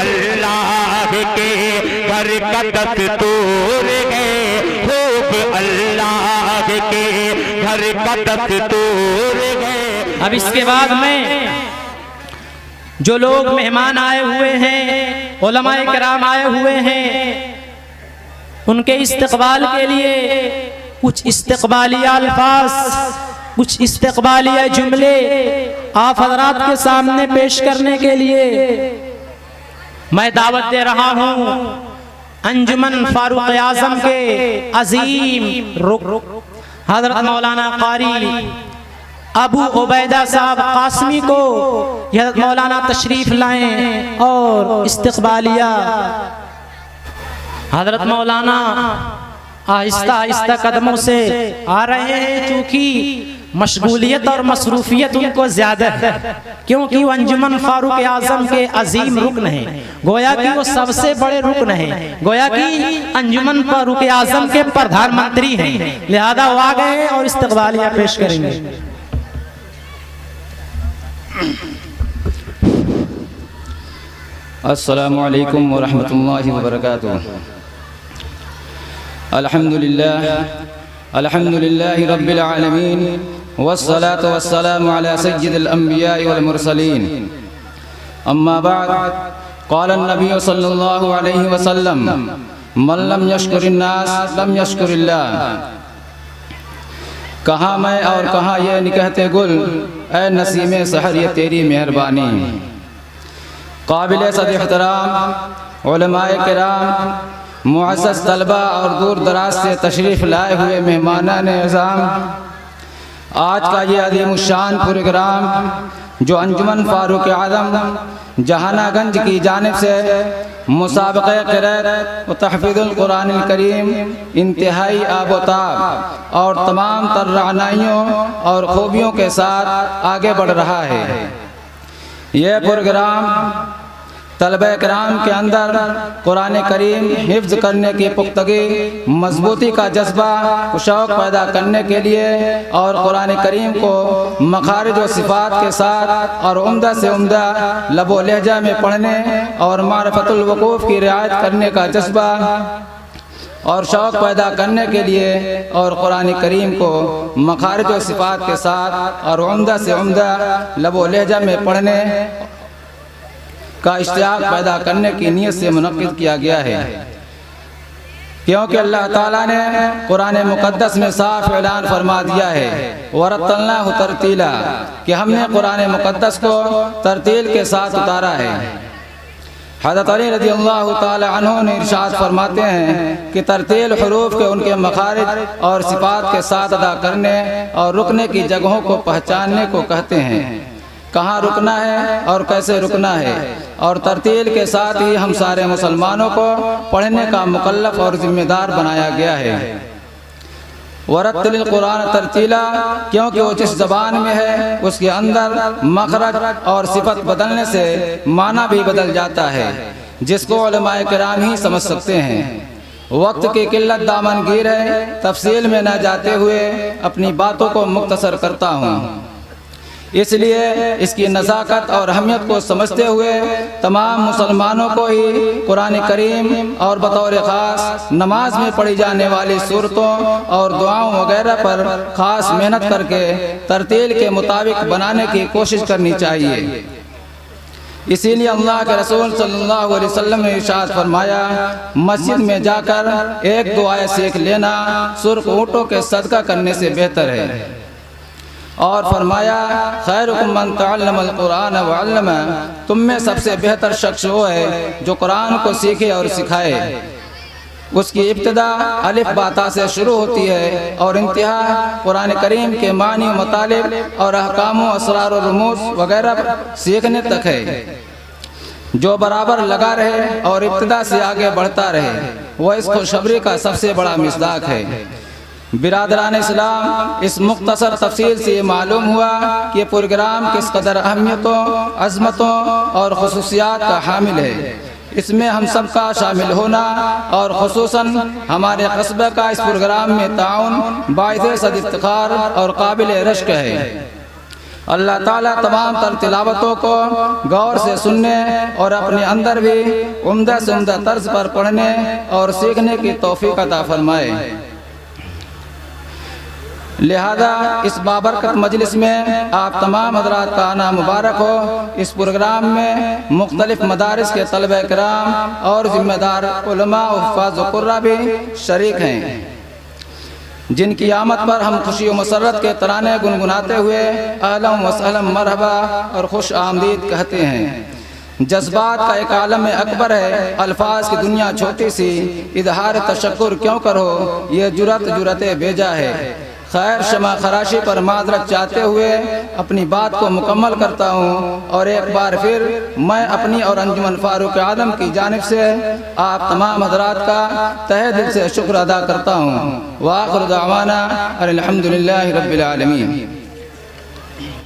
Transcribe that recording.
اللہ کے گھر کا دستور ہے، خوب اللہ کے گھر کا دستور ہے۔ اب اس کے بعد میں جو لوگ مہمان آئے ہوئے ہیں، علماء کرام آئے ہوئے ہیں، ان کے استقبال کے لیے کچھ استقبالیہ الفاظ، کچھ استقبالیہ جملے آپ حضرات کے سامنے پیش کرنے کے لیے میں دعوت دے رہا ہوں انجمن فاروق اعظم کے عظیم رکن حضرت مولانا قاری ابو عبیدہ صاحب قاسمی کو حضرت مولانا تشریف لائیں اور استقبالیہ حضرت مولانا آہستہ آہستہ قدموں سے آ رہے ہیں، چونکہ مشغولیت اور مصروفیت ان کو زیادہ ہے، کیونکہ وہ انجمن فاروق اعظم کے عظیم رکن ہیں، گویا کہ وہ سب سے بڑے رکن ہیں، گویا کہ انجمن فاروق اعظم کے پردھان منتری ہیں، لہذا وہ آ گئے اور استقبالیہ پیش کریں گے۔ السلام علیکم ورحمۃ اللہ وبرکاتہ۔ الحمد للہ رب العالمین، والصلاة والسلام على سید الانبیاء والمرسلین، اما بعد، قال النبی صلی اللہ علیہ وسلم من لم یشکر الناس لم یشکر اللہ۔ کہاں میں اور کہاں یہ نکہتے گل، اے نسیم سحر یہ تیری مہربانی۔ قابل صد احترام علماء کرام، معزز طلبہ اور دور دراز سے تشریف لائے ہوئے مہمانان اعظام، آج کا یہ عظیم الشان پروگرام جو انجمن فاروق اعظم جہانہ گنج کی جانب سے مسابقہ قرأت و تحفیظ القرآن الکریم انتہائی آب و تاب اور تمام تر رعنائیوں اور خوبیوں کے ساتھ آگے بڑھ رہا ہے۔ یہ پروگرام طلبہ کرام کے اندر قرآن کریم حفظ کرنے کی پختگی، مضبوطی کا جذبہ و شوق پیدا کرنے کے لیے اور قرآن کریم کو مخارج و صفات کے ساتھ اور عمدہ سے عمدہ لب و لہجہ میں پڑھنے اور معرفت الوقوف کی رعایت کرنے کا جذبہ اور شوق پیدا کرنے کے لیے اور قرآن کریم کو مخارج و صفات کے ساتھ اور عمدہ سے عمدہ لب و لہجہ میں پڑھنے کا اشتیاق پیدا کرنے کی نیت سے منعقد کیا گیا ہے، کیونکہ اللہ تعالیٰ نے قرآن مقدس میں صاف اعلان فرما دیا ہے وَرَتَّلْنَاهُ تَرْتِيلًا کہ ہم نے قرآن مقدس کو ترتیل کے ساتھ اتارا ہے۔ حضرت علی رضی اللہ تعالی عنہ نے ارشاد فرماتے ہیں کہ ترتیل حروف کے ان کے مخارج اور صفات کے ساتھ ادا کرنے اور رکنے کی جگہوں کو پہچاننے کو کہتے ہیں۔ کہاں رکنا ہے اور کیسے رکنا ہے، اور ترتیل کے ساتھ ہی ہم سارے مسلمانوں کو پڑھنے کا مکلف اور ذمہ دار بنایا گیا ہے۔ وَرَتِّلِ الْقُرْآنَ تَرْتِيلًا کیونکہ وہ جس زبان میں ہے اس کے اندر مخرج اور صفت بدلنے سے معنی بھی بدل جاتا ہے، جس کو علماء کرام ہی سمجھ سکتے ہیں۔ وقت کی قلت دامن گیر ہے، تفصیل میں نہ جاتے ہوئے اپنی باتوں کو مختصر کرتا ہوں، اس لیے اس کی نزاکت اور اہمیت کو سمجھتے ہوئے تمام مسلمانوں کو ہی قرآن کریم اور بطور خاص نماز میں پڑھی جانے والی صورتوں اور دعاؤں وغیرہ پر خاص محنت کر کے ترتیل کے مطابق بنانے کی کوشش کرنی چاہیے۔ اسی لیے اللہ کے رسول صلی اللہ علیہ وسلم نے ارشاد فرمایا مسجد میں جا کر ایک دو آیت سیکھ لینا سرخ اونٹوں کے صدقہ کرنے سے بہتر ہے، اور فرمایا خیرکم من تعلم القرآن وعلمہ تم میں سب سے بہتر شخص وہ ہے جو قرآن کو سیکھے اور سکھائے۔ اس کی ابتدا الف با تا سے شروع ہوتی ہے اور انتہا قرآن کریم کے معنی و مطالب اور احکام و اسرار و رموز وغیرہ سیکھنے تک ہے۔ جو برابر لگا رہے اور ابتدا سے آگے بڑھتا رہے وہ اس خوشخبری کا سب سے بڑا مصداق ہے۔ برادران اسلام، اس مختصر تفصیل سے یہ معلوم ہوا کہ پروگرام کس قدر اہمیتوں، عظمتوں اور خصوصیات کا حامل ہے۔ اس میں ہم سب کا شامل ہونا اور خصوصاً ہمارے قصبہ کا اس پروگرام میں تعاون باعث صد افتخار اور قابل رشک ہے۔ اللہ تعالیٰ تمام تر تلاوتوں کو غور سے سننے اور اپنے اندر بھی عمدہ سے عمدہ طرز پر پڑھنے اور سیکھنے کی توفیق عطا فرمائے۔ لہذا اس بابرکت مجلس میں آپ تمام حضرات کا آنا مبارک ہو۔ اس پروگرام میں مختلف مدارس کے طلبہ کرام اور ذمہ دار علماء و حفاظ و قراء بھی شریک ہیں، جن کی آمد پر ہم خوشی و مسرت کے ترانے گنگناتے ہوئے اہلا و سہلا مرحبا اور خوش آمدید کہتے ہیں۔ جذبات کا ایک عالم اکبر ہے، الفاظ کی دنیا چھوٹی سی، اظہار تشکر کیوں کرو یہ جرت بیجا ہے۔ خیر شمع خراشی پر معذرت چاہتے ہوئے اپنی بات کو مکمل کرتا ہوں، اور ایک بار پھر میں اپنی اور انجمن فاروق اعظم کی جانب سے آپ تمام حضرات کا تہہ دل سے شکر ادا کرتا ہوں۔ وآخر دعوانا الحمدللہ رب العالمین۔